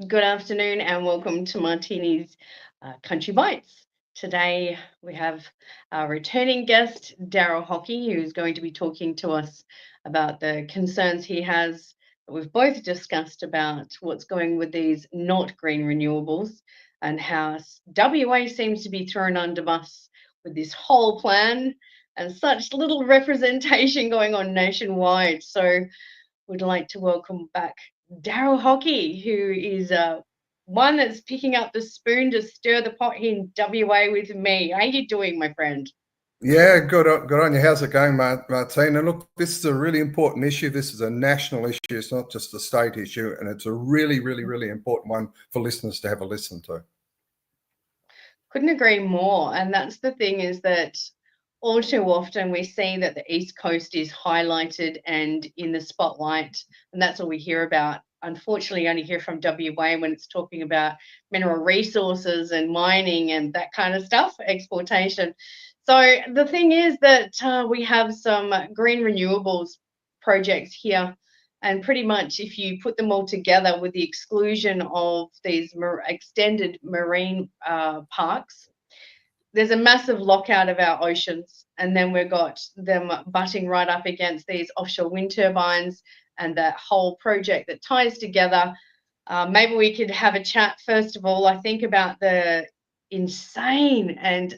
Good afternoon and welcome to Martini's Country Bites. Today we have our returning guest, Daryl Hockey, who's going to be talking to us about the concerns he has that we've both discussed about what's going with these not green renewables and how WA seems to be thrown under bus with this whole plan and such little representation going on nationwide. So would like to welcome back Daryl Hockey, who is one that's picking up the spoon to stir the pot here in WA with me. How you doing, my friend? Yeah, good on you. How's it going, Martine? And look, this is a really important issue. This is a national issue. It's not just a state issue, and it's a really important one for listeners to have a listen to. Couldn't agree more. And that's the thing is that all too often we see that the East Coast is highlighted and in the spotlight, and that's all we hear about. Unfortunately, you only hear from WA when it's talking about mineral resources and mining and that kind of stuff, exportation. So the thing is that we have some green renewables projects here, and pretty much if you put them all together with the exclusion of these extended marine parks, there's a massive lockout of our oceans. And then we've got them butting right up against these offshore wind turbines and that whole project that ties together. Maybe we could have a chat, first of all, I think, about the insane and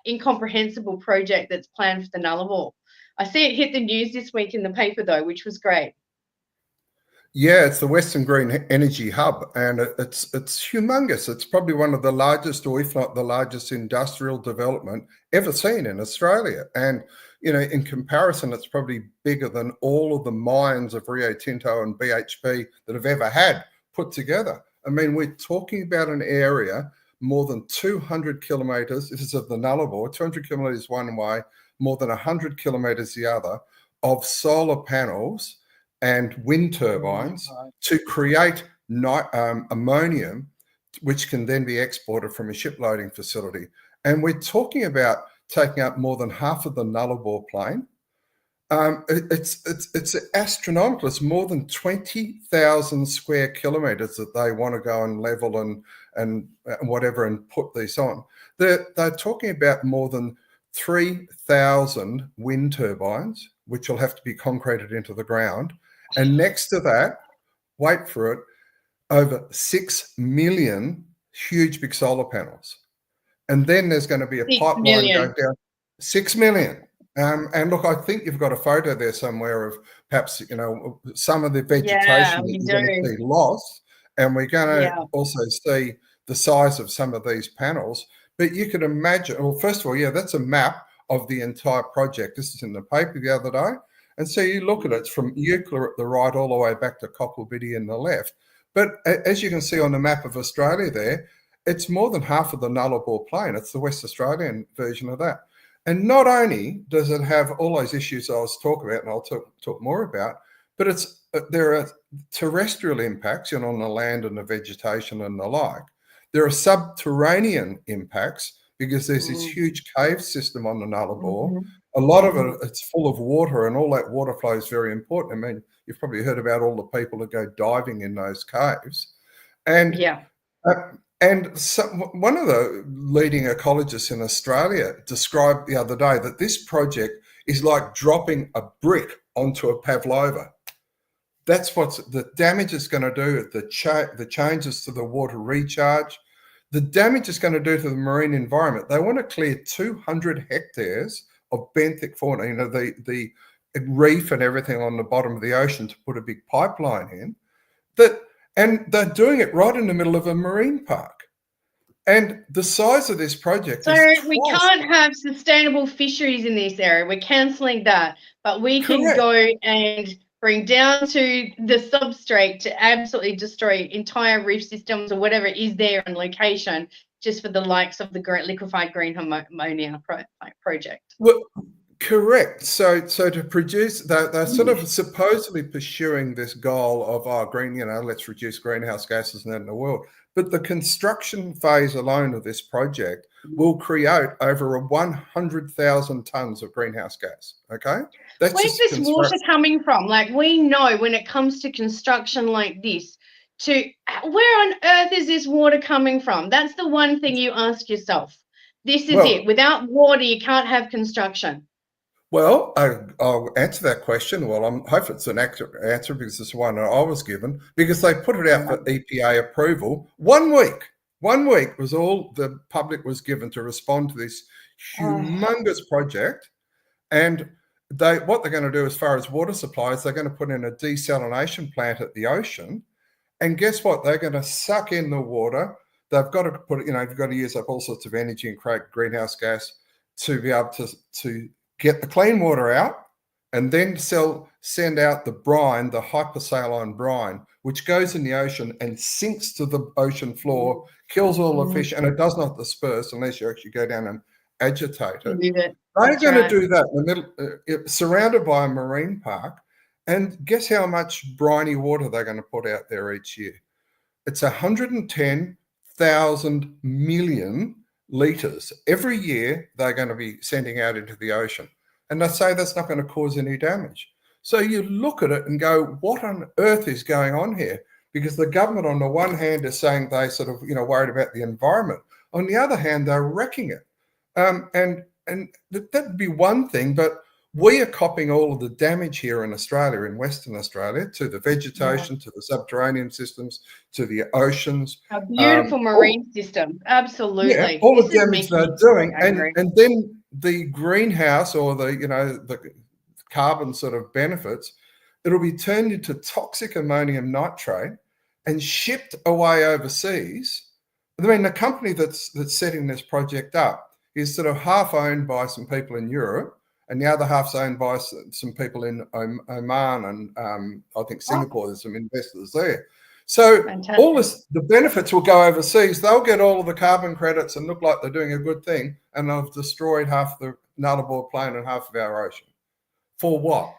incomprehensible project that's planned for the Nullarbor. I see it hit the news this week in the paper, though, which was great. Yeah, it's the Western Green Energy Hub, and it's humongous. It's probably one of the largest, or if not the largest, industrial development ever seen in Australia. And in comparison, it's probably bigger than all of the mines of Rio Tinto and BHP that have ever had put together. I mean, we're talking about an area more than 200 kilometres. This is of the Nullarbor, 200 kilometres one way, more than 100 kilometres the other, of solar panels and wind turbines to create ammonium, which can then be exported from a shiploading facility. And we're talking about taking up more than half of the Nullarbor plain. It's astronomical. It's more than 20,000 square kilometres that they want to go and level and whatever and put these on. They're talking about more than 3,000 wind turbines, which will have to be concreted into the ground. And next to that, wait for it, over 6 million huge big solar panels. And then there's going to be a pipeline going down. 6 million. And look, I think you've got a photo there somewhere of perhaps, some of the vegetation that you're going to see lost. And we're going to also see the size of some of these panels. But you could imagine, well, first of all, that's a map of the entire project. This is in the paper the other day. And so you look at it, it's from Eucla at the right all the way back to Cocklebiddy in the left. But as you can see on the map of Australia there, it's more than half of the Nullarbor plain. It's the West Australian version of that. And not only does it have all those issues I was talking about, and I'll talk more about, but there are terrestrial impacts, on the land and the vegetation and the like. There are subterranean impacts because there's this huge cave system on the Nullarbor. A lot of it, it's full of water, and all that water flow is very important. I mean, you've probably heard about all the people that go diving in those caves. And one of the leading ecologists in Australia described the other day that this project is like dropping a brick onto a pavlova. That's what the damage is going to do, the changes to the water recharge, the damage it's going to do to the marine environment. They want to clear 200 hectares of benthic fauna, the reef and everything on the bottom of the ocean to put a big pipeline in. And they're doing it right in the middle of a marine park. And the size of this project so we can't have sustainable fisheries in this area. We're cancelling that. But we can go and bring down to the substrate to absolutely destroy entire reef systems or whatever is there on location, just for the likes of the liquefied green ammonia project. Well, correct. So to produce, they're sort of supposedly pursuing this goal of green, let's reduce greenhouse gases in the world. But the construction phase alone of this project will create over 100,000 tons of greenhouse gas. Okay, where's this water coming from? Like, we know when it comes to construction like this, to where on earth is this water coming from? That's the one thing you ask yourself. This is Well, it. Without water, you can't have construction. Well, I'll answer that question. Well, I hope it's an accurate answer because it's the one that I was given, because they put it out for EPA approval. 1 week. 1 week was all the public was given to respond to this humongous project. And what they're going to do as far as water supply is they're going to put in a desalination plant at the ocean. And guess what? They're going to suck in the water. They've got to put, you've got to use up all sorts of energy and create greenhouse gas to be able to get the clean water out, and then send out the brine, the hypersaline brine, which goes in the ocean and sinks to the ocean floor, kills all the fish, and it does not disperse unless you actually go down and agitate it. They're going to do that in the middle, surrounded by a marine park. And guess how much briny water they're going to put out there each year? It's 110,000 million litres. Every year they're going to be sending out into the ocean. And they say that's not going to cause any damage. So you look at it and go, what on earth is going on here? Because the government on the one hand is saying they sort of, worried about the environment. On the other hand, they're wrecking it. And that'd be one thing, but we are copying all of the damage here in Australia, in Western Australia, to the vegetation, to the subterranean systems, to the oceans. A beautiful marine system. Absolutely. Yeah, all the damage they're doing. And then the greenhouse or the carbon sort of benefits, it'll be turned into toxic ammonium nitrate and shipped away overseas. I mean, the company that's setting this project up is sort of half owned by some people in Europe, and the other half's owned by some people in Oman and I think Singapore. There's some investors there. So fantastic. All the benefits will go overseas. They'll get all of the carbon credits and look like they're doing a good thing, and they've destroyed half the Nullarbor Plain and half of our ocean. For what?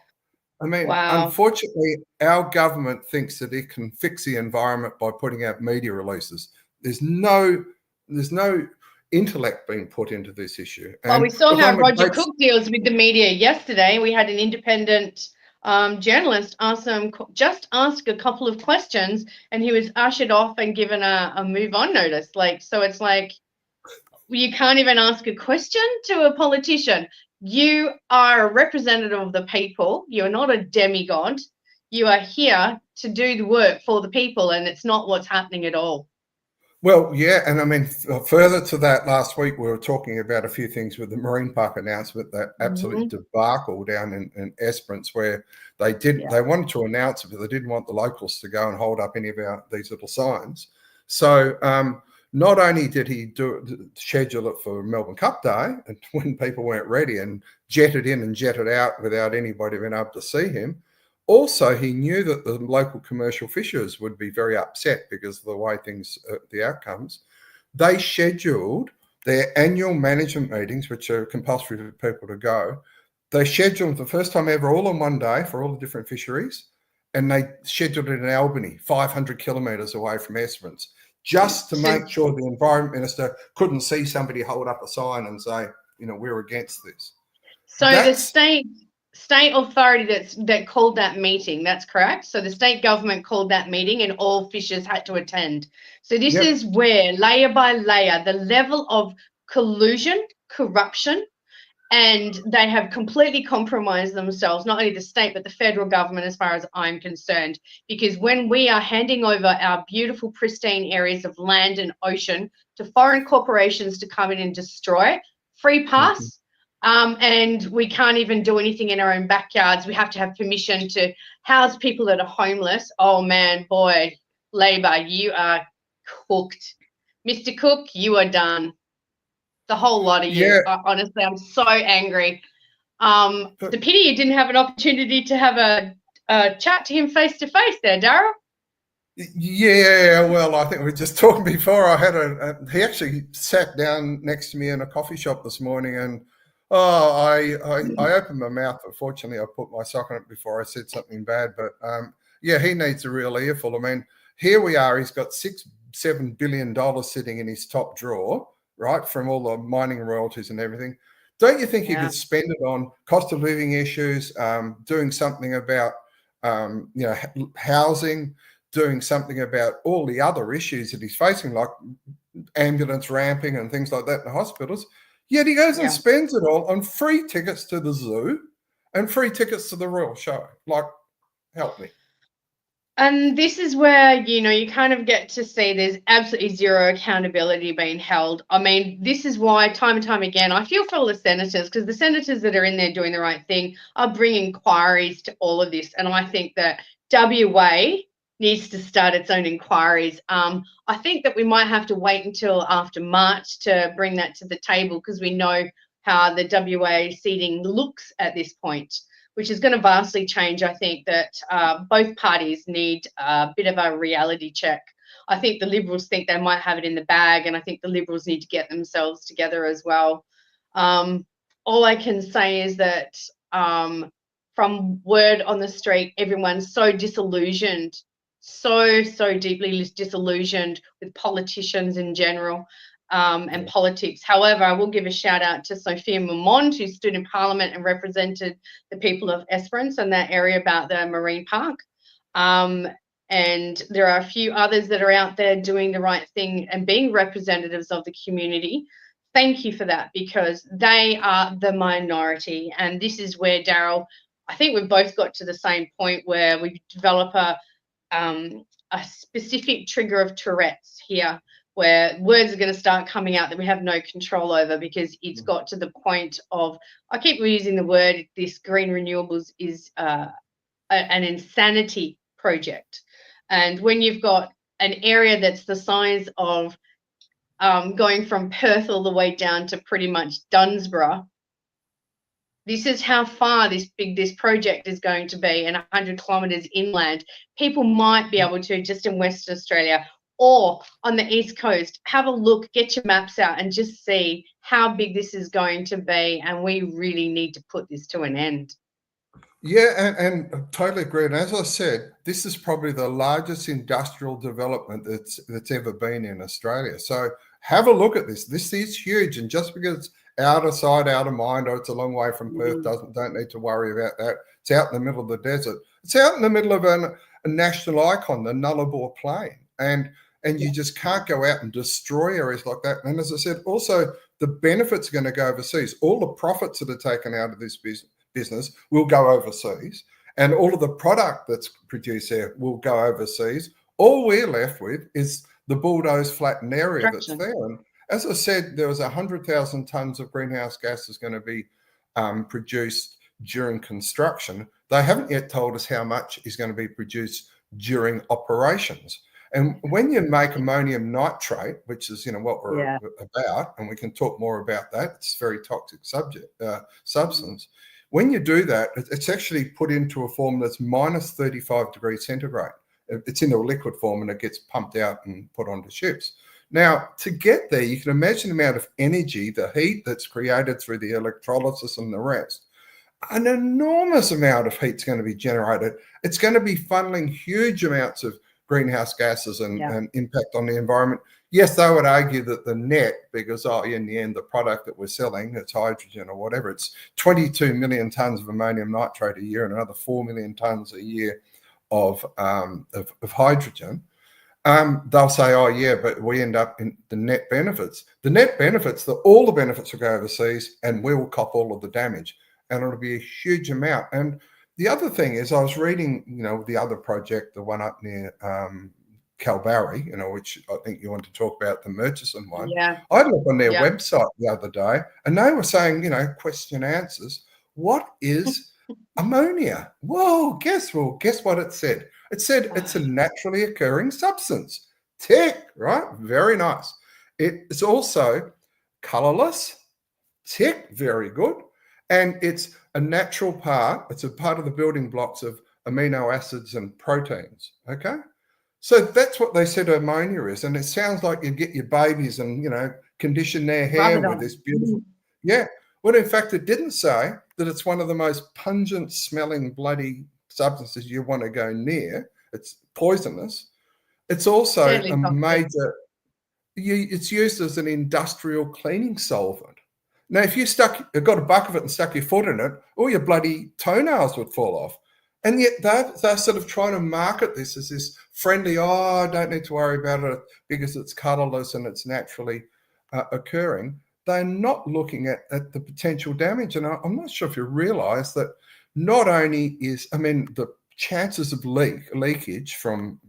I mean, unfortunately, our government thinks that it can fix the environment by putting out media releases. There's no intellect being put into this issue. Well, we saw how Roger Cook deals with the media yesterday. We had an independent journalist ask a couple of questions, and he was ushered off and given a move on notice. So it's like, you can't even ask a question to a politician. You are a representative of the people. You're not a demigod. You are here to do the work for the people, and it's not what's happening at all. Well, yeah, and I mean, further to that, last week we were talking about a few things with the marine park announcement, that absolute debacle down in Esperance, where they wanted to announce it, but they didn't want the locals to go and hold up any of these little signs. So not only did he schedule it for Melbourne Cup Day, and when people weren't ready, and jetted in and jetted out without anybody being able to see him, also, he knew that the local commercial fishers would be very upset because of the way the outcomes. They scheduled their annual management meetings, which are compulsory for people to go. They scheduled the first time ever all on one day for all the different fisheries, and they scheduled it in Albany, 500 kilometres away from Esperance, just to make sure the Environment Minister couldn't see somebody hold up a sign and say, we're against this. So the state authority that called that meeting, that's correct. So the state government called that meeting, and all fishers had to attend. So this is where, layer by layer, the level of collusion, corruption, and they have completely compromised themselves, not only the state but the federal government, as far as I'm concerned. Because when we are handing over our beautiful pristine areas of land and ocean to foreign corporations to come in and destroy, free pass, and we can't even do anything in our own backyards. We have to have permission to house people that are homeless. Oh man, boy, Labor, you are cooked. Mr. Cook, you are done. The whole lot of you. Honestly, I'm so angry. The pity you didn't have an opportunity to have a chat to him face to face there, Darryl. Yeah, well, I think we were just talking before. I had he actually sat down next to me in a coffee shop this morning, and I opened my mouth, but fortunately I put my sock on it before I said something bad. But he needs a real earful. I mean, here we are. He's got $6-7 billion sitting in his top drawer, right, from all the mining royalties and everything. Don't you think he could spend it on cost of living issues, doing something about housing, doing something about all the other issues that he's facing, like ambulance ramping and things like that in the hospitals. Yet he goes and spends it all on free tickets to the zoo and free tickets to the Royal Show. Like, help me. And this is where, you kind of get to see there's absolutely zero accountability being held. I mean, this is why time and time again, I feel for all the senators, because the senators that are in there doing the right thing are bringing inquiries to all of this. And I think that WA needs to start its own inquiries. I think that we might have to wait until after March to bring that to the table, because we know how the WA seating looks at this point, which is going to vastly change. I think that both parties need a bit of a reality check. I think the Liberals think they might have it in the bag, and I think the Liberals need to get themselves together as well. All I can say is that from word on the street, everyone's so disillusioned, so deeply disillusioned with politicians in general. And politics. However, I will give a shout out to Sophia Mumond, who stood in Parliament and represented the people of Esperance and that area about the marine park. And there are a few others that are out there doing the right thing and being representatives of the community. Thank you for that, because they are the minority. And this is where, Daryl, I think we've both got to the same point where we develop a specific trigger of Tourette's here, where words are going to start coming out that we have no control over, because it's got to the point of, I keep using the word, this green renewables is an insanity project. And when you've got an area that's the size of going from Perth all the way down to pretty much Dunsborough, this is how far this project is going to be, and 100 kilometres inland. People might be able to, just in Western Australia or on the East Coast, have a look, get your maps out and just see how big this is going to be. And we really need to put this to an end. Yeah, and I totally agree. And as I said, this is probably the largest industrial development that's ever been in Australia. So have a look at this. This is huge. And just because it's out of sight, out of mind, or it's a long way from Perth, don't need to worry about that. It's out in the middle of the desert. It's out in the middle of a national icon, the Nullarbor Plain. And you just can't go out and destroy areas like that. And as I said, also the benefits are going to go overseas. All the profits that are taken out of this business will go overseas, and all of the product that's produced there will go overseas. All we're left with is the bulldozed flattened area that's there. And as I said, there was 100,000 tonnes of greenhouse gases going to be produced during construction. They haven't yet told us how much is going to be produced during operations. And when you make ammonium nitrate, which is what we're about, and we can talk more about that, it's a very toxic substance. When you do that, it's actually put into a form that's minus 35 degrees centigrade. It's in a liquid form and it gets pumped out and put onto ships. Now, to get there, you can imagine the amount of energy, the heat that's created through the electrolysis and the rest. An enormous amount of heat's going to be generated. It's going to be funneling huge amounts of greenhouse gases and impact on the environment. Yes, they would argue that the net, because in the end, the product that we're selling, it's hydrogen or whatever, it's 22 million tonnes of ammonium nitrate a year and another 4 million tonnes a year of hydrogen. They'll say, but we end up in the net benefits. The net benefits, all the benefits will go overseas and we will cop all of the damage. And it'll be a huge amount. And the other thing is, I was reading, the other project, the one up near Kalbarri, which I think you want to talk about, the Murchison one. Yeah. I looked on their website the other day and they were saying, question answers. What is ammonia? Whoa, guess what it said? It said it's a naturally occurring substance. Tick, right? Very nice. It's also colorless. Tick, very good. And it's a natural part. It's a part of the building blocks of amino acids and proteins. Okay. So that's what they said ammonia is. And it sounds like you get your babies and, condition their hair with this beautiful. Yeah. Well, in fact, it didn't say that it's one of the most pungent smelling bloody substances you want to go near. It's poisonous. It's also a major, it's used as an industrial cleaning solvent. Now, if you got a buck of it and stuck your foot in it, all your bloody toenails would fall off. And yet they're sort of trying to market this as this friendly, I don't need to worry about it because it's colourless and it's naturally occurring. They're not looking at the potential damage. And I'm not sure if you realise that not only the chances of leakage from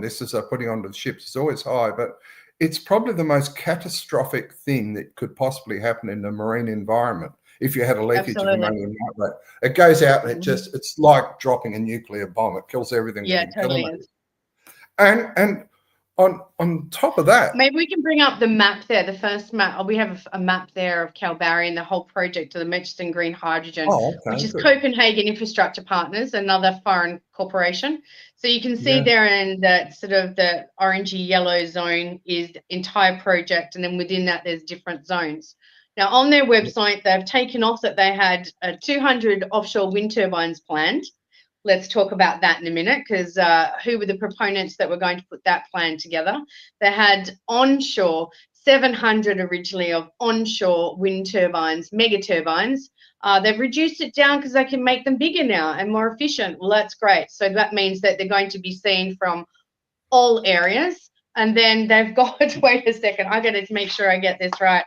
this as they're putting onto the ships is always high, but it's probably the most catastrophic thing that could possibly happen in the marine environment. If you had a leakage of ammonium nitrate, it goes out and it's like dropping a nuclear bomb. It kills everything. Yeah, it totally is. And on top of that, maybe we can bring up the map there, the first map. We have a map there of Kalbarri and the whole project of the Murchison Green Hydrogen, which is Copenhagen Infrastructure Partners, another foreign corporation. So you can see there in that sort of the orangey yellow zone is the entire project, and then within that there's different zones. Now on their website, they've taken off that they had 200 offshore wind turbines planned. Let's talk about that in a minute, because who were the proponents that were going to put that plan together? They had onshore 700 originally of onshore wind turbines, mega turbines. They've reduced it down because they can make them bigger now and more efficient. Well, that's great. So that means that they're going to be seen from all areas. And then they've got, wait a second, I got to make sure I get this right.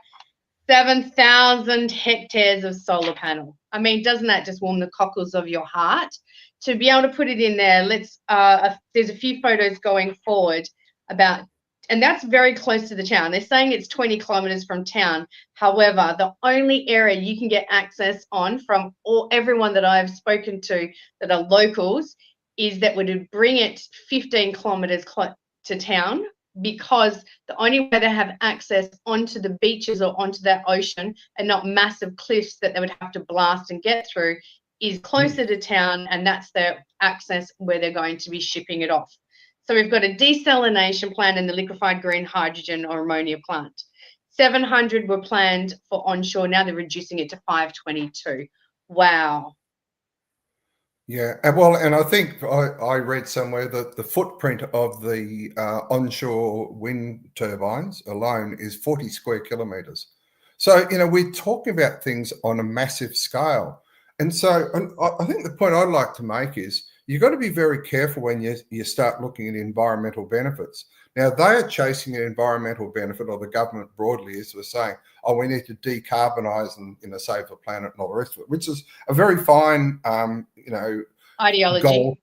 7,000 hectares of solar panel. I mean, doesn't that just warm the cockles of your heart? To be able to put it in there, there's a few photos going forward about, and that's very close to the town. They're saying it's 20 kilometers from town. However, the only area you can get access on from everyone that I've spoken to that are locals is that would bring it 15 kilometers to town, because the only way they have access onto the beaches or onto that ocean and not massive cliffs that they would have to blast and get through is closer to town, and that's their access where they're going to be shipping it off. So we've got a desalination plant and the liquefied green hydrogen or ammonia plant. 700 were planned for onshore. Now they're reducing it to 522. Wow. Yeah, well, and I think I read somewhere that the footprint of the onshore wind turbines alone is 40 square kilometres. So, we're talking about things on a massive scale. And so I think the point I'd like to make is you've got to be very careful when you start looking at environmental benefits. Now, they are chasing an environmental benefit, or the government broadly is, we're saying, oh, we need to decarbonise and save the planet and all the rest of it, which is a very fine, ideology. Goal.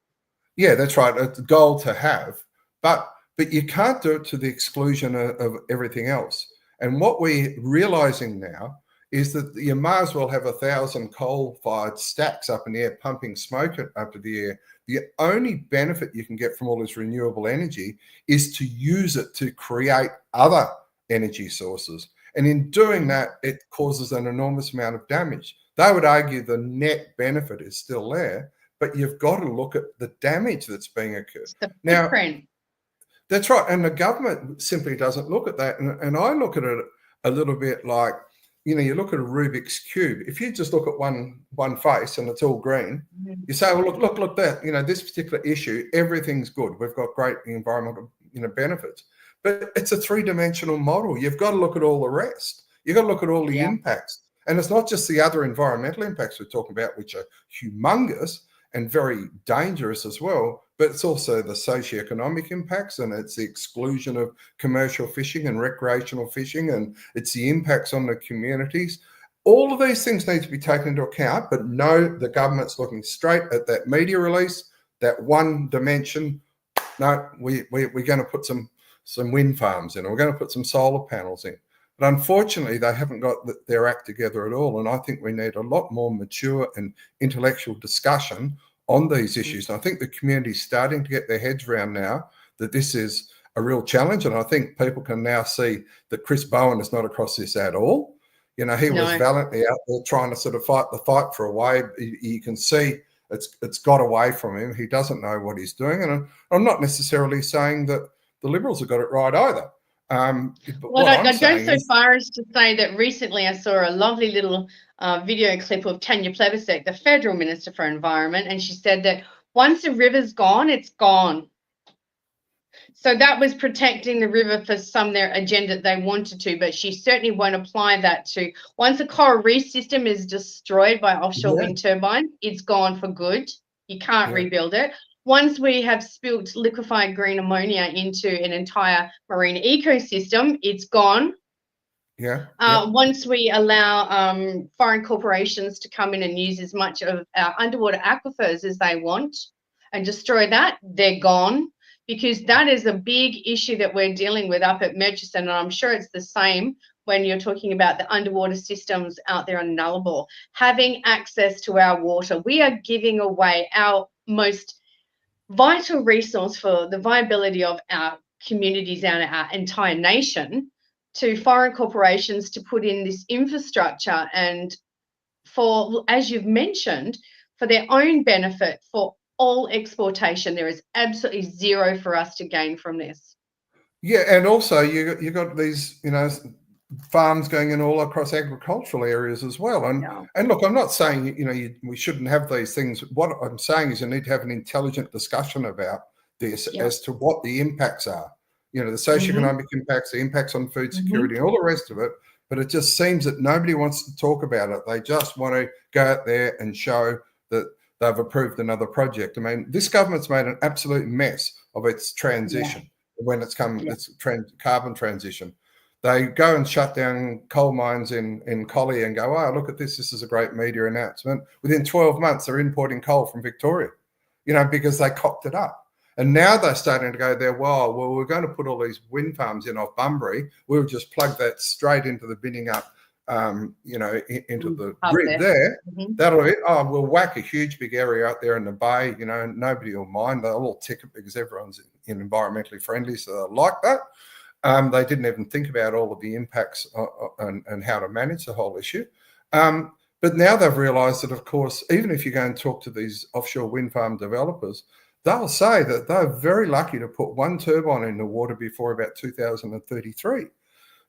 Yeah, that's right. It's a goal to have, but you can't do it to the exclusion of everything else. And what we're realising now is that you might as well have 1,000 coal-fired stacks up in the air, pumping smoke up to the air. The only benefit you can get from all this renewable energy is to use it to create other energy sources. And in doing that, it causes an enormous amount of damage. They would argue the net benefit is still there, but you've got to look at the damage that's being occurred. Now, that's right. And the government simply doesn't look at that. And I look at it a little bit like, you look at a Rubik's Cube. If you just look at one face and it's all green, you say, well, look that, this particular issue, everything's good. We've got great environmental, benefits. But it's a three-dimensional model. You've got to look at all the rest. You've got to look at all the impacts. And it's not just the other environmental impacts we're talking about, which are humongous and very dangerous as well, but it's also the socioeconomic impacts, and it's the exclusion of commercial fishing and recreational fishing, and it's the impacts on the communities. All of these things need to be taken into account, but no, the government's looking straight at that media release, that one dimension. No, we're going to put some wind farms in, or we're going to put some solar panels in. But unfortunately, they haven't got their act together at all. And I think we need a lot more mature and intellectual discussion on these issues. And I think the community's starting to get their heads around now that this is a real challenge. And I think people can now see that Chris Bowen is not across this at all. He was valiantly out there trying to sort of fight the fight for a way. You can see it's got away from him. He doesn't know what he's doing. And I'm not necessarily saying that the Liberals have got it right either. Well, I'd go so far as to say that recently I saw a lovely little video clip of Tanya Plibersek, the Federal Minister for Environment, and she said that once a river's gone, it's gone. So that was protecting the river for some their agenda they wanted to, but she certainly won't apply that to once a coral reef system is destroyed by offshore wind turbines, it's gone for good. You can't rebuild it. Once we have spilt liquefied green ammonia into an entire marine ecosystem, it's gone. Once we allow foreign corporations to come in and use as much of our underwater aquifers as they want and destroy that, they're gone. Because that is a big issue that we're dealing with up at Murchison, and I'm sure it's the same when you're talking about the underwater systems out there on Nullarbor. Having access to our water, we are giving away our most vital resource for the viability of our communities and our entire nation to foreign corporations to put in this infrastructure, and for, as you've mentioned, for their own benefit, for all exportation. There is absolutely zero for us to gain from this. Yeah, and also you got these, farms going in all across agricultural areas as well. And look, I'm not saying we shouldn't have these things. What I'm saying is you need to have an intelligent discussion about this as to what the impacts are. The socioeconomic impacts, the impacts on food security, and all the rest of it. But it just seems that nobody wants to talk about it. They just want to go out there and show that they've approved another project. I mean, this government's made an absolute mess of its transition when it's come, its carbon transition. They go and shut down coal mines in Collie and go, oh, look at this. This is a great media announcement. Within 12 months, they're importing coal from Victoria, because they cocked it up. And now they're starting to go there, well, we're going to put all these wind farms in off Bunbury. We'll just plug that straight into the binning up, into the grid there. That'll it. Oh, we'll whack a huge big area out there in the bay. Nobody will mind. They'll all tick it because everyone's environmentally friendly, so they'll like that. They didn't even think about all of the impacts and how to manage the whole issue. But now they've realised that, of course, even if you go and talk to these offshore wind farm developers, they'll say that they're very lucky to put one turbine in the water before about 2033.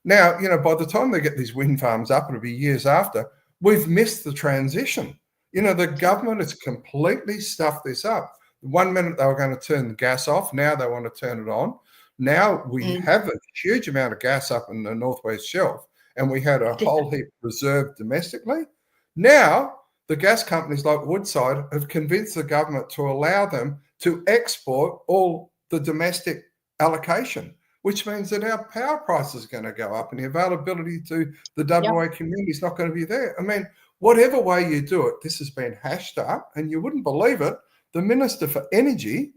Now, by the time they get these wind farms up, it'll be years after. We've missed the transition. The government has completely stuffed this up. 1 minute they were going to turn the gas off. Now they want to turn it on. Now we have a huge amount of gas up in the Northwest Shelf, and we had a whole heap reserved domestically. Now the gas companies like Woodside have convinced the government to allow them to export all the domestic allocation, which means that our power price is going to go up and the availability to the WA community is not going to be there. I mean, whatever way you do it, this has been hashed up, and you wouldn't believe it. The Minister for Energy,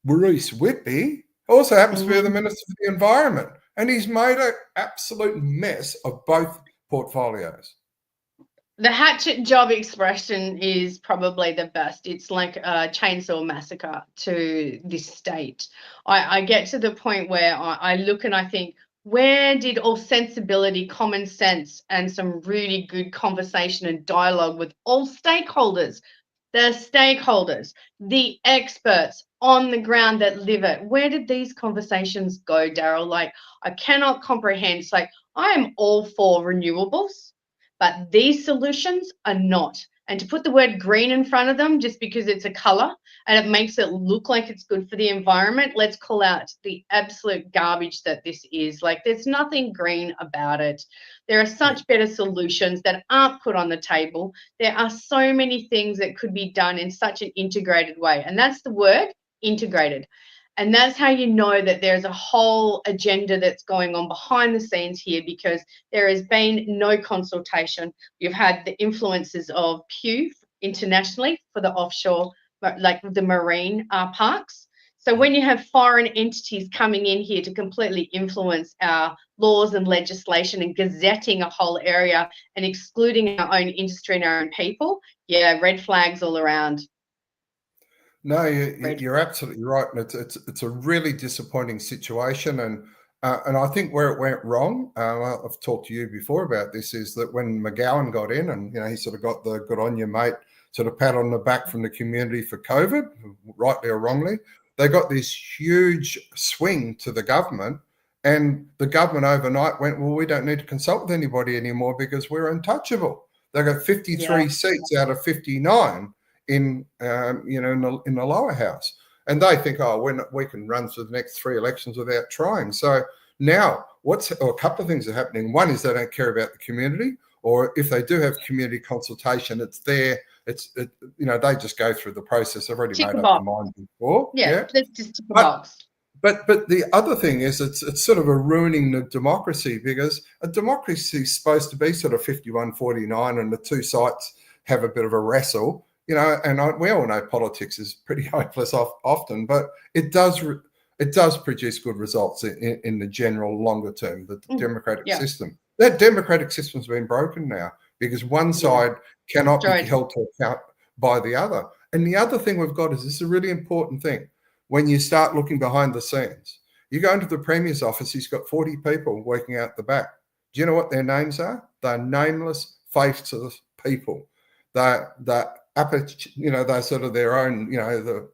Maurice Whitby, also happens to be the Minister for the Environment, and he's made an absolute mess of both portfolios. The hatchet job expression is probably the best. It's like a chainsaw massacre to this state. I get to the point where I look and I think, where did all sensibility, common sense, and some really good conversation and dialogue with all stakeholders, the experts on the ground that live it, where did these conversations go, Daryl? Like, I cannot comprehend. It's like, I am all for renewables, but these solutions are not. And to put the word green in front of them just because it's a color and it makes it look like it's good for the environment, let's call out the absolute garbage that this is. Like, there's nothing green about it. There are such better solutions that aren't put on the table. There are so many things that could be done in such an integrated way. And that's the word, integrated. And that's how you know that there's a whole agenda that's going on behind the scenes here, because there has been no consultation. You've had the influences of Pew internationally for the offshore, like the marine parks. So when you have foreign entities coming in here to completely influence our laws and legislation and gazetting a whole area and excluding our own industry and our own people, red flags all around. No, you're absolutely right. And it's a really disappointing situation. And I think where it went wrong, I've talked to you before about this, is that when McGowan got in and, he sort of got the good on you, mate, sort of pat on the back from the community for COVID, rightly or wrongly, they got this huge swing to the government, and the government overnight went, well, we don't need to consult with anybody anymore because we're untouchable. They got 53 seats out of 59 in the lower house, and they think, we can run through the next 3 elections without trying. So now a couple of things are happening. One is they don't care about the community, or if they do have community consultation, it's there they just go through the process. They've already Tick made a up their box. mind before. Yeah, let's just tick a But box. But the other thing is it's sort of a ruining the democracy, because a democracy is supposed to be sort of 51-49, and the two sides have a bit of a wrestle, and we all know politics is pretty hopeless often, but it does produce good results in the general longer term, the democratic system. That democratic system's been broken now because one side cannot be held to account by the other. And the other thing we've got is, this is a really important thing. When you start looking behind the scenes, you go into the Premier's office, he's got 40 people working out the back. Do you know what their names are? They're nameless, faceless people. They're sort of their own, the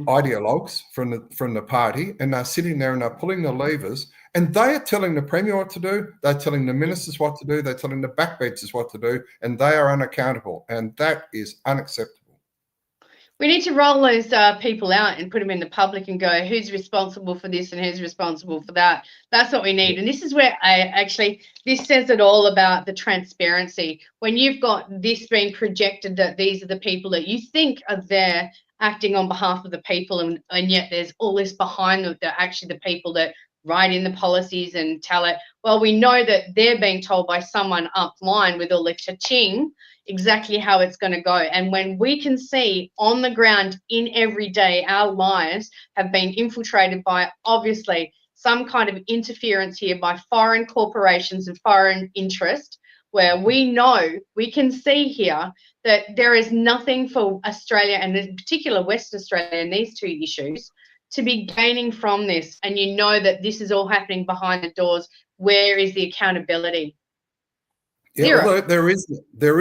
ideologues from the party, and they're sitting there and they're pulling the levers, and they are telling the Premier what to do, they're telling the ministers what to do, they're telling the backbenchers what to do, and they are unaccountable, and that is unacceptable. We need to roll those people out and put them in the public and go, who's responsible for this and who's responsible for that? That's what we need. And this is where this says it all about the transparency. When you've got this being projected, that these are the people that you think are there acting on behalf of the people, and yet there's all this behind them that actually the people that write in the policies and tell it. Well, we know that they're being told by someone upline with all the cha-ching exactly how it's going to go. And when we can see on the ground in every day, our lives have been infiltrated by obviously some kind of interference here by foreign corporations and foreign interest, where we know, we can see here that there is nothing for Australia, and in particular Western Australia, and these two issues, to be gaining from this. And you know that this is all happening behind the doors. Where is the accountability? Yeah, well, there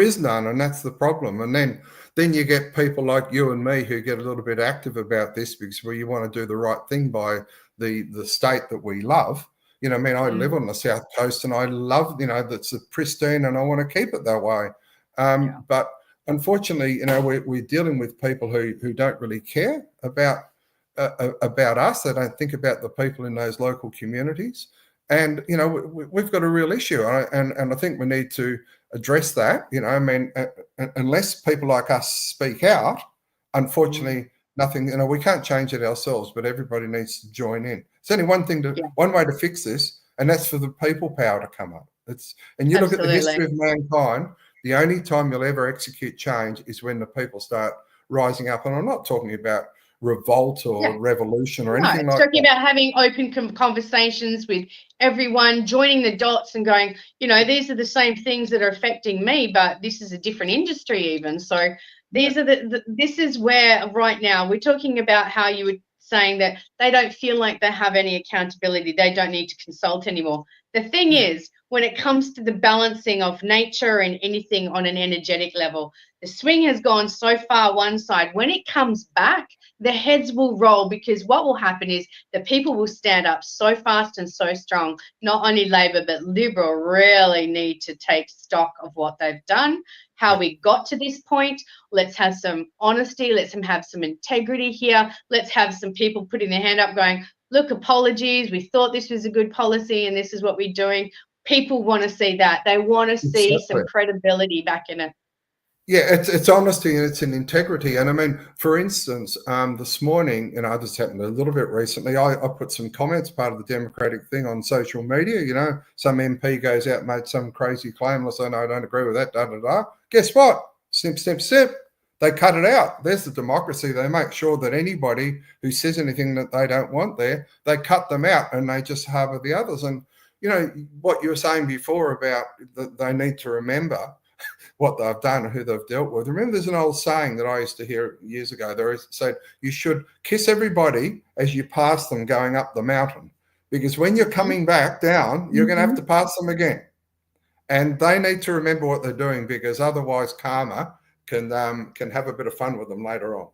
is none, and that's the problem. And then you get people like you and me who get a little bit active about this because you want to do the right thing by the state that we love. I live on the South Coast, and I love, that's pristine, and I want to keep it that way. But unfortunately, we're dealing with people who don't really care about us. They don't think about the people in those local communities. And, we've got a real issue, and I think we need to address that. Unless people like us speak out, unfortunately, nothing, we can't change it ourselves, but everybody needs to join in. It's only one way to fix this, and that's for the people power to come up. And you look at the history of mankind, the only time you'll ever execute change is when the people start rising up. And I'm not talking about revolt or revolution or anything like that. Talking about having open conversations with everyone, joining the dots and going, these are the same things that are affecting me, but this is a different industry even. So these are this is where right now we're talking about how you were saying that they don't feel like they have any accountability. They don't need to consult anymore. The thing is, when it comes to the balancing of nature and anything on an energetic level, the swing has gone so far one side. When it comes back, the heads will roll, because what will happen is the people will stand up so fast and so strong. Not only Labor, but Liberal really need to take stock of what they've done, how we got to this point. Let's have some honesty. Let's have some integrity here. Let's have some people putting their hand up going, look, apologies. We thought this was a good policy and this is what we're doing. People want to see that. They want to see some credibility back in it. Yeah, it's honesty and it's an integrity. And for instance, this morning, this happened a little bit recently, I put some comments, part of the democratic thing, on social media. Some MP goes out and made some crazy claim. I say, no, I don't agree with that, da-da-da. Guess what? Snip, snip, snip. They cut it out. There's the democracy. They make sure that anybody who says anything that they don't want there, they cut them out and they just harbour the others. And, what you were saying before about that they need to remember what they've done and who they've dealt with. Remember, there's an old saying that I used to hear years ago. They said, you should kiss everybody as you pass them going up the mountain, because when you're coming back down, you're going to have to pass them again. And they need to remember what they're doing, because otherwise karma can have a bit of fun with them later on.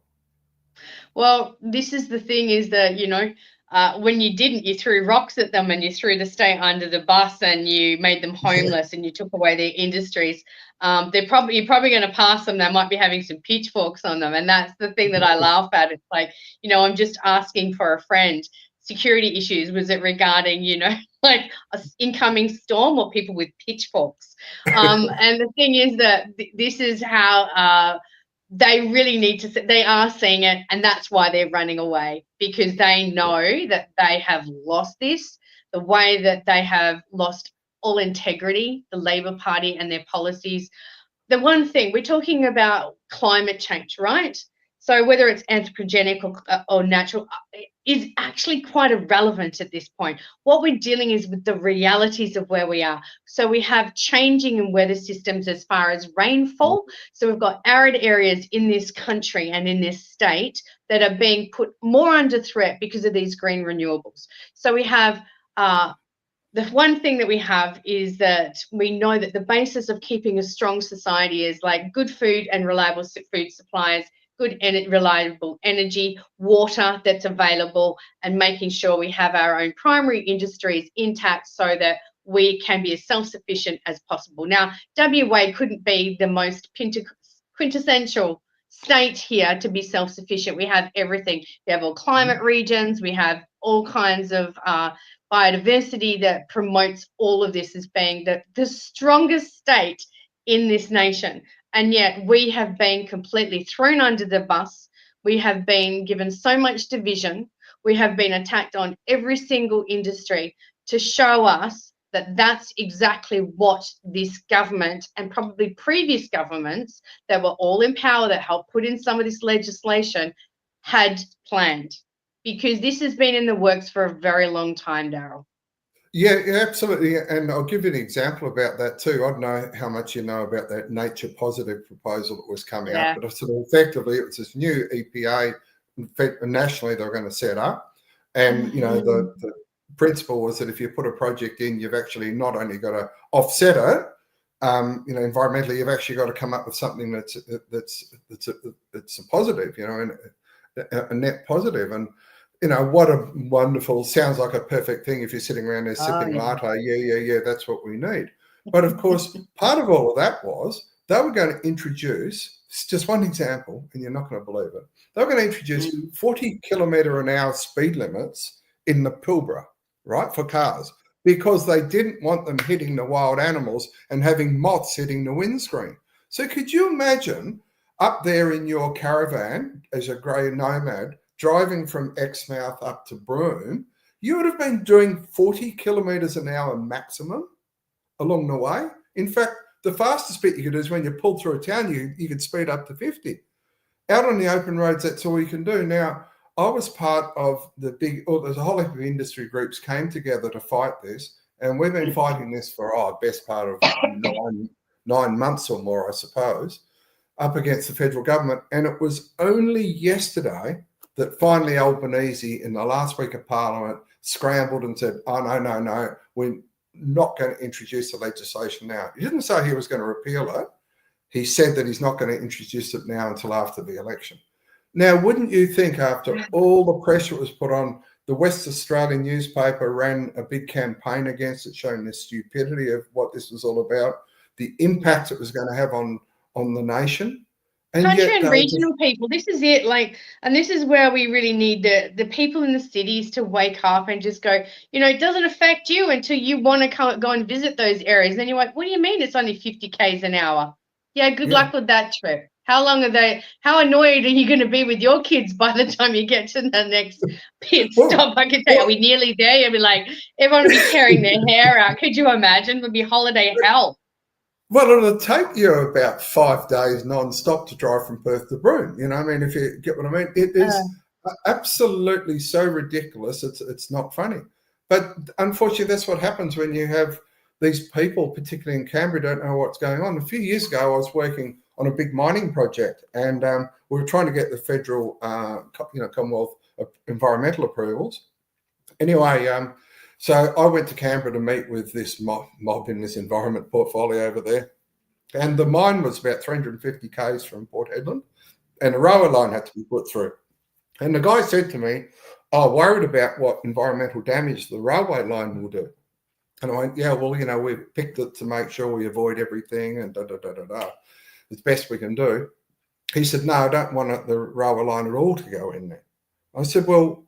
Well, this is the thing, is that, when you didn't, you threw rocks at them and you threw the state under the bus and you made them homeless and you took away their industries. You're probably going to pass them. They might be having some pitchforks on them. And that's the thing that I laugh at. It's like, I'm just asking for a friend. Security issues, was it regarding, like an incoming storm or people with pitchforks? And the thing is that this is how they really need to, they are seeing it, and that's why they're running away, because they know that they have lost this, the way that they have lost all integrity, the Labor Party and their policies. The one thing we're talking about, climate change, right? So whether it's anthropogenic or natural, is actually quite irrelevant at this point. What we're dealing is with the realities of where we are. So we have changing in weather systems as far as rainfall. So we've got arid areas in this country and in this state that are being put more under threat because of these green renewables. So we have the one thing that we have is that we know that the basis of keeping a strong society is like good food and reliable food supplies, good and reliable energy, water that's available, and making sure we have our own primary industries intact so that we can be as self-sufficient as possible. Now, WA couldn't be the most quintessential state here to be self-sufficient. We have everything. We have all climate regions. We have all kinds of biodiversity that promotes all of this as being the strongest state in this nation. And yet we have been completely thrown under the bus. We have been given so much division. We have been attacked on every single industry to show us that that's exactly what this government and probably previous governments that were all in power that helped put in some of this legislation had planned. Because this has been in the works for a very long time, Daryl. Yeah, absolutely. And I'll give you an example about that too. I don't know how much you know about that nature positive proposal that was coming up, but sort of effectively it was this new EPA nationally they're going to set up. And, you know, the principle was that if you put a project in, you've actually not only got to offset it, you know, environmentally, you've actually got to come up with something that's a positive, you know, and a net positive. And you know, what a wonderful, sounds like a perfect thing if you're sitting around there sipping latte. Yeah, that's what we need. But of course, part of all of that was they were going to introduce, just one example, and you're not going to believe it, they were going to introduce 40-kilometre-an-hour speed limits in the Pilbara, right, for cars, because they didn't want them hitting the wild animals and having moths hitting the windscreen. So could you imagine up there in your caravan as a grey nomad, driving from Exmouth up to Broome, you would have been doing 40 kilometres an hour maximum along the way. In fact, the fastest bit you could do is when you pull through a town, you could speed up to 50. Out on the open roads, that's all you can do. Now, I was part of the there's a whole heap of industry groups came together to fight this, and we've been fighting this for, best part of 9 months or more, I suppose, up against the federal government. And it was only yesterday that finally Albanese in the last week of Parliament scrambled and said, oh, no, we're not going to introduce the legislation now. He didn't say he was going to repeal it. He said that he's not going to introduce it now until after the election. Now, wouldn't you think after all the pressure was put on, the West Australian newspaper ran a big campaign against it, showing the stupidity of what this was all about, the impact it was going to have on the nation. And country and regional people, this is it. Like, and this is where we really need the people in the cities to wake up and just go, you know, it doesn't affect you until you want to go and visit those areas. Then you're like, what do you mean it's only 50 k's an hour? Yeah, good luck with that trip. How annoyed are you going to be with your kids by the time you get to the next pit stop? I can tell you, are we nearly there? You'll be like, everyone will be tearing their hair out. Could you imagine? It would be holiday hell. Well, it'll take you about 5 days non-stop to drive from Perth to Broome. You know, I mean, if you get what I mean, it is absolutely so ridiculous. It's not funny. But unfortunately, that's what happens when you have these people, particularly in Canberra, don't know what's going on. A few years ago, I was working on a big mining project, and we were trying to get the federal, Commonwealth environmental approvals. Anyway, so I went to Canberra to meet with this mob in this environment portfolio over there. And the mine was about 350 k's from Port Hedland, and a railway line had to be put through. And the guy said to me, worried about what environmental damage the railway line will do. And I went, yeah, well, you know, we've picked it to make sure we avoid everything and It's best we can do. He said, no, I don't want the railway line at all to go in there. I said, well,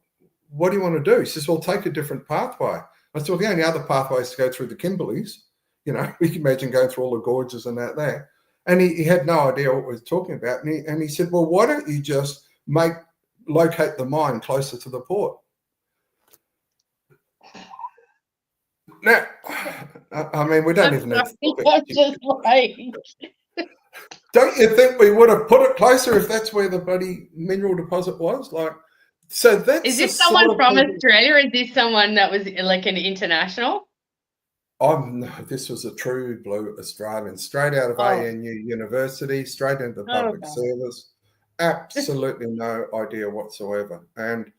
what do you want to do? He says, well, take a different pathway. I said, well, the only other pathway is to go through the Kimberleys. You know, we can imagine going through all the gorges and that there. And he had no idea what we were talking about. And he said, well, why don't you just locate the mine closer to the port? Now, I mean, we don't even need to look at just like, don't you think we would have put it closer if that's where the bloody mineral deposit was? Like, so that's is the this someone sort of from people, Australia, or is this someone that was like an international? this was a true blue Australian, straight out of Oh, ANU University, straight into public God. service. Absolutely no idea whatsoever. And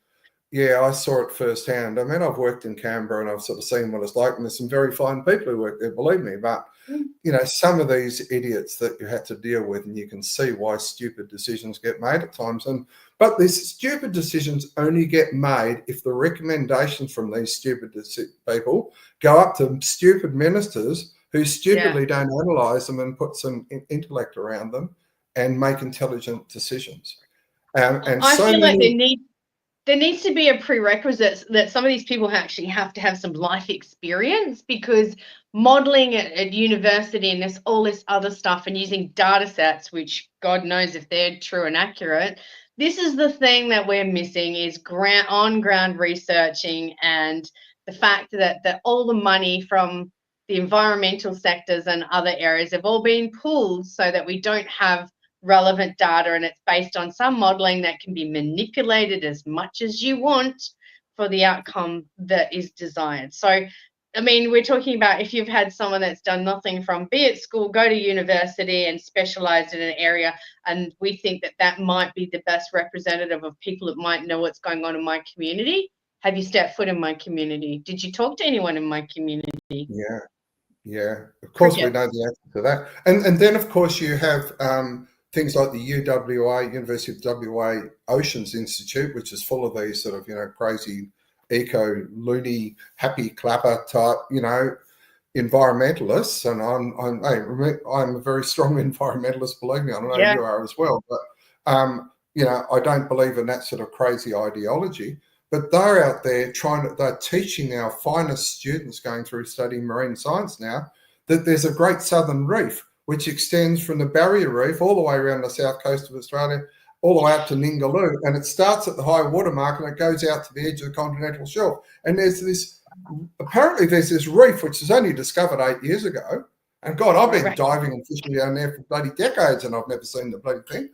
yeah, I saw it firsthand. I mean, I've worked in Canberra and I've sort of seen what it's like, and there's some very fine people who work there, believe me. But, you know, some of these idiots that you had to deal with, and you can see why stupid decisions get made at times. But these stupid decisions only get made if the recommendations from these stupid people go up to stupid ministers who stupidly don't analyse them and put some intellect around them and make intelligent decisions. And I so feel like many... there needs to be a prerequisite that some of these people actually have to have some life experience, because modeling at university and this all this other stuff and using data sets, which God knows if they're true and accurate, this is the thing that we're missing, is on ground researching, and the fact that all the money from the environmental sectors and other areas have all been pulled so that we don't have relevant data, and it's based on some modeling that can be manipulated as much as you want for the outcome that is desired. So, I mean, we're talking about if you've had someone that's done nothing from be at school, go to university and specialized in an area, and we think that that might be the best representative of people that might know what's going on in my community. Have you stepped foot in my community? Did you talk to anyone in my community? Yeah. Of course, we know the answer to that. And then, of course, you have things like the UWA, University of WA Oceans Institute, which is full of these sort of, you know, crazy eco-loony, happy clapper type, you know, environmentalists. And I'm a very strong environmentalist, believe me. I know you are as well. But, you know, I don't believe in that sort of crazy ideology. But they're out there they're teaching our finest students going through studying marine science now that there's a great southern reef which extends from the Barrier Reef all the way around the south coast of Australia, all the way up to Ningaloo. And it starts at the high water mark and it goes out to the edge of the continental shelf. And apparently there's this reef which was only discovered 8 years ago. And God, I've been diving and fishing down there for bloody decades and I've never seen the bloody thing.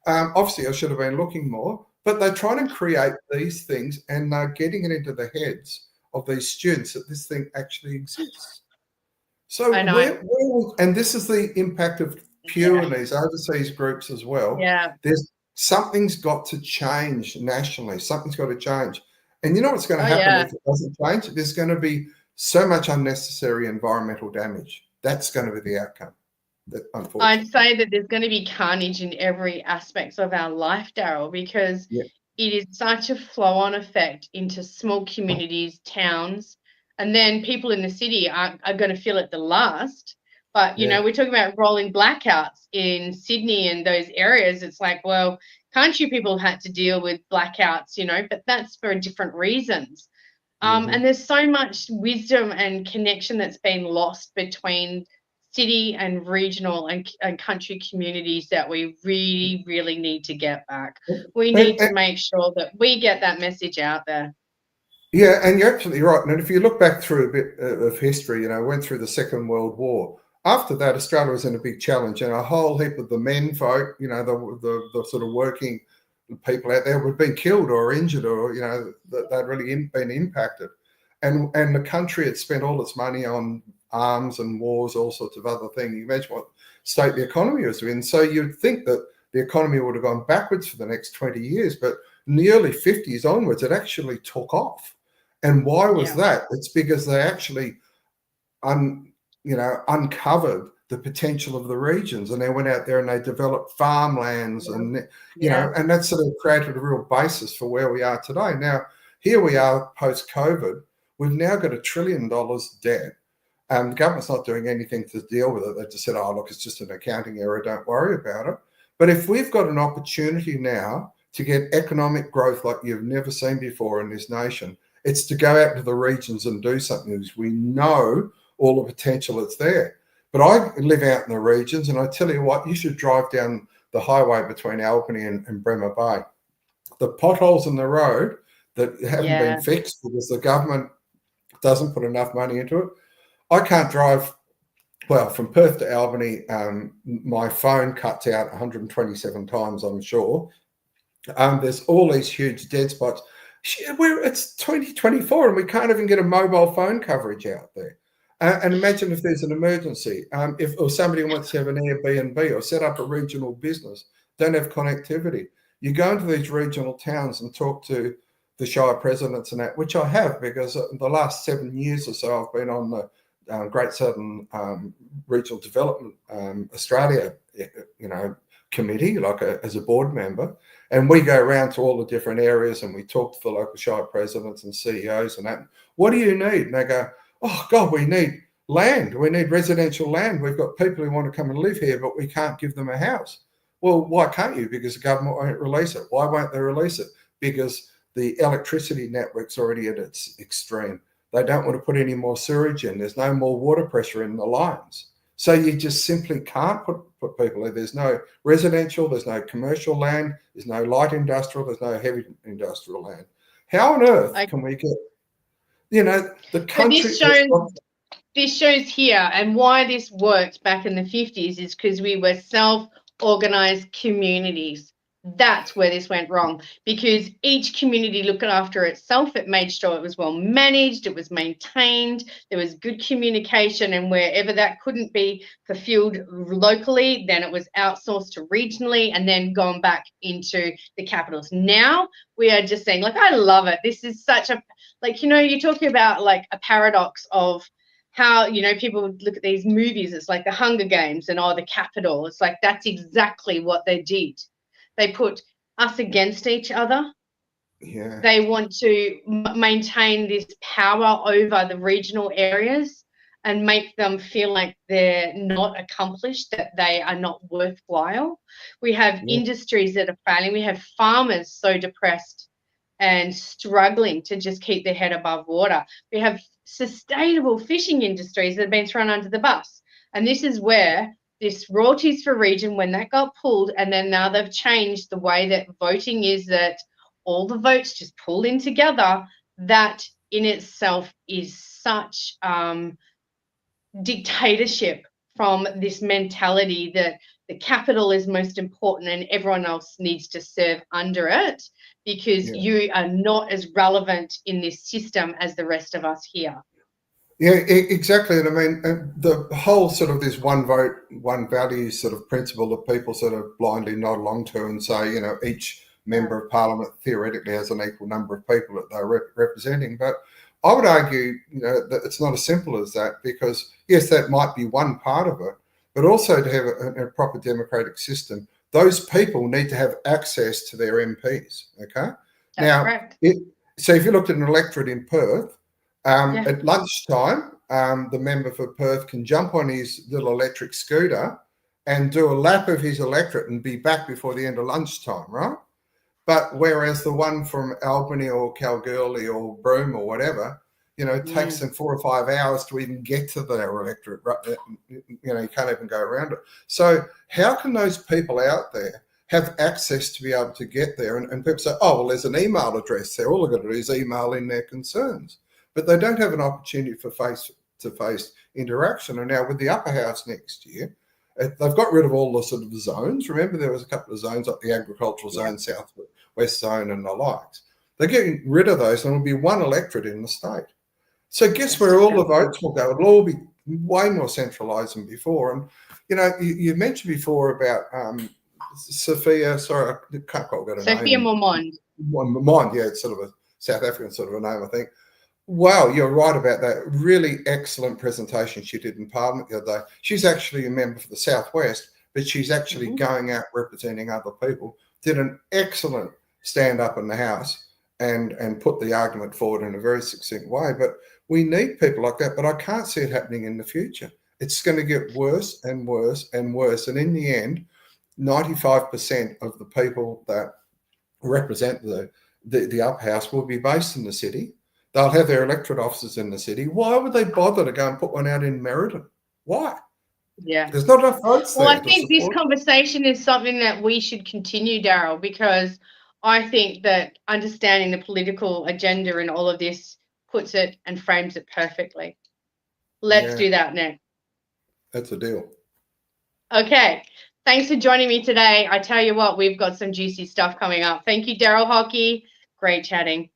Obviously, I should have been looking more. But they're trying to create these things and they're getting it into the heads of these students that this thing actually exists. So and this is the impact of Pew and these overseas groups as well. Yeah. Something's got to change nationally. Something's got to change. And you know what's going to happen if it doesn't change? There's going to be so much unnecessary environmental damage. That's going to be the outcome. I'd say that there's going to be carnage in every aspect of our life, Daryl, because it is such a flow-on effect into small communities, towns, and then people in the city are going to feel it the last. But, you know, we're talking about rolling blackouts in Sydney and those areas. It's like, well, country people had to deal with blackouts, you know, but that's for different reasons. And there's so much wisdom and connection that's been lost between city and regional and country communities that we really, really need to get back. We need to make sure that we get that message out there. Yeah, and you're absolutely right. And if you look back through a bit of history, you know, went through the Second World War. After that, Australia was in a big challenge, and a whole heap of the men folk, you know, the sort of working people out there, were being killed or injured, or, you know, they'd really been impacted. And the country had spent all its money on arms and wars, all sorts of other things. You imagine what state the economy was in. So you'd think that the economy would have gone backwards for the next 20 years, but in the early 50s onwards, it actually took off. And why was that? It's because they actually, uncovered the potential of the regions, and they went out there and they developed farmlands, and you know, and that sort of created a real basis for where we are today. Now, here we are post-COVID. We've now got $1 trillion debt. The government's not doing anything to deal with it. They just said, oh, look, it's just an accounting error. Don't worry about it. But if we've got an opportunity now to get economic growth like you've never seen before in this nation, it's to go out to the regions and do something, because we know all the potential that's there. But I live out in the regions, and I tell you what, you should drive down the highway between Albany and Bremer Bay. The potholes in the road that haven't been Yeah. fixed because the government doesn't put enough money into it. I can't drive, well, from Perth to Albany. My phone cuts out 127 times, I'm sure. There's all these huge dead spots. It's 2024 and we can't even get a mobile phone coverage out there. And imagine if there's an emergency, or somebody wants to have an Airbnb or set up a regional business, don't have connectivity. You go into these regional towns and talk to the Shire presidents and that, which I have, because the last 7 years or so I've been on the Great Southern Regional Development Australia, committee, as a board member. And we go around to all the different areas and we talk to the local Shire presidents and CEOs and that. What do you need? And they go, oh, God, we need land. We need residential land. We've got people who want to come and live here, but we can't give them a house. Well, why can't you? Because the government won't release it. Why won't they release it? Because the electricity network's already at its extreme. They don't want to put any more sewage in. There's no more water pressure in the lines. So you just simply can't put people there. There's no residential, there's no commercial land, there's no light industrial, there's no heavy industrial land. How on earth can we get, the country... This shows here, and why this worked back in the 50s is because we were self-organised communities. That's where this went wrong, because each community looked after itself. It made sure it was well managed, it was maintained, there was good communication, and wherever that couldn't be fulfilled locally, then it was outsourced to regionally and then gone back into the capitals. Now we are just saying, I love it. This is such a, you're talking about a paradox of how, people look at these movies. It's like the Hunger Games and the capital. It's like that's exactly what they did. They put us against each other. Yeah. They want to maintain this power over the regional areas and make them feel like they're not accomplished, that they are not worthwhile. We have industries that are failing. We have farmers so depressed and struggling to just keep their head above water. We have sustainable fishing industries that have been thrown under the bus. And this is where this royalties for region, when that got pulled, and then now they've changed the way that voting is, that all the votes just pulled in together. That in itself is such dictatorship from this mentality that the capital is most important and everyone else needs to serve under it, because you are not as relevant in this system as the rest of us here. Yeah, exactly. And I mean, the whole sort of this one vote, one value sort of principle that people sort of blindly nod along to and say, each member of parliament theoretically has an equal number of people that they're representing. But I would argue, that it's not as simple as that, because yes, that might be one part of it, but also to have a proper democratic system, those people need to have access to their MPs. Okay. That's correct. So if you looked at an electorate in Perth, at lunchtime, the member for Perth can jump on his little electric scooter and do a lap of his electorate and be back before the end of lunchtime, right? But whereas the one from Albany or Kalbarri or Broome or whatever, takes them 4 or 5 hours to even get to their electorate. You can't even go around it. So how can those people out there have access to be able to get there? And people say, oh, well, there's an email address there. All they've got to do is email in their concerns. But they don't have an opportunity for face-to-face interaction. And now with the upper house next year, they've got rid of all the sort of zones. Remember, there was a couple of zones, like the agricultural zone, south west zone and the likes. They're getting rid of those, and there'll be one electorate in the state. So guess where all the votes will go? It'll all be way more centralised than before. And, you mentioned before about Sophia, sorry, I can't quite get her name. Sophia Mormont. Mormont, yeah, it's sort of a South African sort of a name, I think. Wow, you're right about that. Really excellent presentation she did in Parliament the other day. She's actually a member for the Southwest, but she's actually going out representing other people. Did an excellent stand up in the House and put the argument forward in a very succinct way. But we need people like that, but I can't see it happening in the future. It's going to get worse and worse and worse. And in the end, 95% of the people that represent the upper house will be based in the city. They'll have their electorate offices in the city. Why would they bother to go and put one out in Merredin? Why? Yeah. There's not enough votes Well, I there to think this support. conversation is something that we should continue, Daryl, because I think that understanding the political agenda and all of this puts it and frames it perfectly. Let's Yeah, do that next. that's a deal. Okay. Thanks for joining me today. I tell you what, we've got some juicy stuff coming up. Thank you, Daryl Hockey. Great chatting.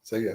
See ya.